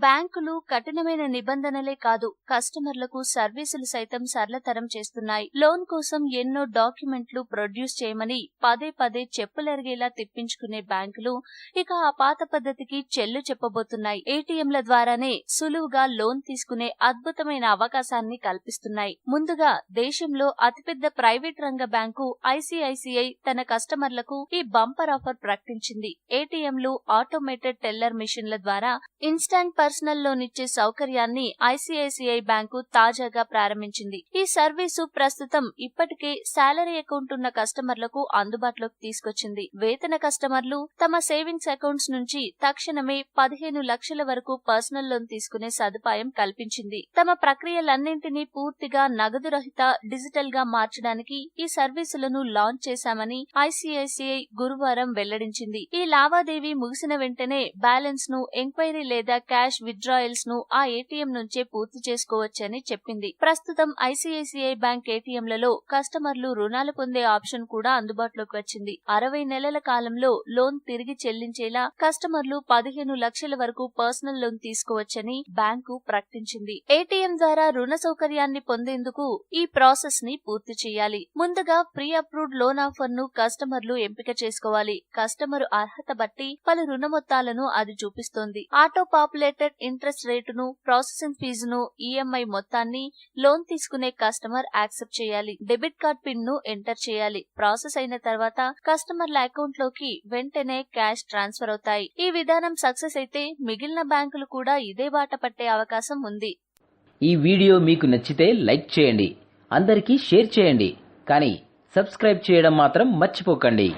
బ్యాంకులు కఠినమైన నిబంధనలే కాదు, కస్టమర్లకు సర్వీసులు సైతం సరళతరం చేస్తున్నాయి. లోన్ కోసం ఎన్నో డాక్యుమెంట్లు ప్రొడ్యూస్ చేయమని పదే పదే చెప్పులెరిగేలా తిప్పించుకునే బ్యాంకులు ఇక ఆ పాత పద్ధతికి చెల్లు చెప్పబోతున్నాయి. ఏటీఎంల ద్వారానే సులువుగా లోన్ తీసుకునే అద్భుతమైన అవకాశాన్ని కల్పిస్తున్నాయి. ముందుగా దేశంలో అతిపెద్ద ప్రైవేట్ రంగ బ్యాంకు ఐసిఐసిఐ తన కస్టమర్లకు ఈ బంపర్ ఆఫర్ ప్రకటించింది. ఏటీఎంలు, ఆటోమేటెడ్ టెల్లర్ మిషన్ల ద్వారా ఇన్స్టాంట్ పర్సనల్ లోన్ ఇచ్చే సౌకర్యాన్ని ఐసిఐసిఐ బ్యాంకు తాజాగా ప్రారంభించింది. ఈ సర్వీసు ప్రస్తుతం ఇప్పటికే శాలరీ అకౌంట్ ఉన్న కస్టమర్లకు అందుబాటులోకి తీసుకొచ్చింది. వేతన కస్టమర్లు తమ సేవింగ్స్ అకౌంట్స్ నుంచి తక్షణమే 15 లక్షల వరకు పర్సనల్ లోన్ తీసుకునే సదుపాయం కల్పించింది. తమ ప్రక్రియలన్నింటినీ పూర్తిగా నగదు రహిత, డిజిటల్ గా మార్చడానికి ఈ సర్వీసులను లాంచ్ చేశామని ఐసిఐసిఐ గురువారం వెల్లడించింది. ఈ లావాదేవీ ముగిసిన వెంటనే బ్యాలెన్స్ ను, ఎంక్వైరీ లేదా క్యాష్ విత్డ్రాయల్స్ ను ఆ ఏటీఎం నుంచే పూర్తి చేసుకోవచ్చని చెప్పింది. ప్రస్తుతం ఐసిఐసిఐ బ్యాంక్ ఏటీఎంలలో కస్టమర్లు రుణాలు పొందే ఆప్షన్ కూడా అందుబాటులోకి వచ్చింది. 60 నెలల కాలంలో లోన్ తిరిగి చెల్లించేలా కస్టమర్లు 15 లక్షల వరకు పర్సనల్ లోన్ తీసుకోవచ్చని బ్యాంకు ప్రకటించింది. ఏటీఎం ద్వారా రుణ సౌకర్యాన్ని పొందేందుకు ఈ ప్రాసెస్ ని పూర్తి చేయాలి. ముందుగా ప్రీ అప్రూవ్డ్ లోన్ ఆఫర్ ను కస్టమర్లు ఎంపిక చేసుకోవాలి. కస్టమర్ అర్హత బట్టి పలు రుణ మొత్తాలను అది చూపిస్తోంది. ఆటో పాపులేటెడ్ ఇంట్రెస్ట్ రేటును, ప్రాసెసింగ్ ఫీజును, ఈఎంఐ మొత్తాన్ని లోన్ తీసుకునే కస్టమర్ యాక్సెప్ట్ చేయాలి. డెబిట్ కార్డ్ పిన్ ను ఎంటర్ చేయాలి. ప్రాసెస్ అయిన తర్వాత కస్టమర్ల అకౌంట్ లోకి వెంటనే క్యాష్ ట్రాన్స్ఫర్ అవుతాయి. ఈ విధానం సక్సెస్ అయితే మిగిలిన బ్యాంకులు కూడా ఇదే బాట పట్టే అవకాశం ఉంది. ఈ వీడియో మీకు నచ్చితే లైక్ చేయండి, అందరికీ షేర్ చేయండి, కానీ సబ్స్క్రైబ్ చేయడం మాత్రం మర్చిపోకండి.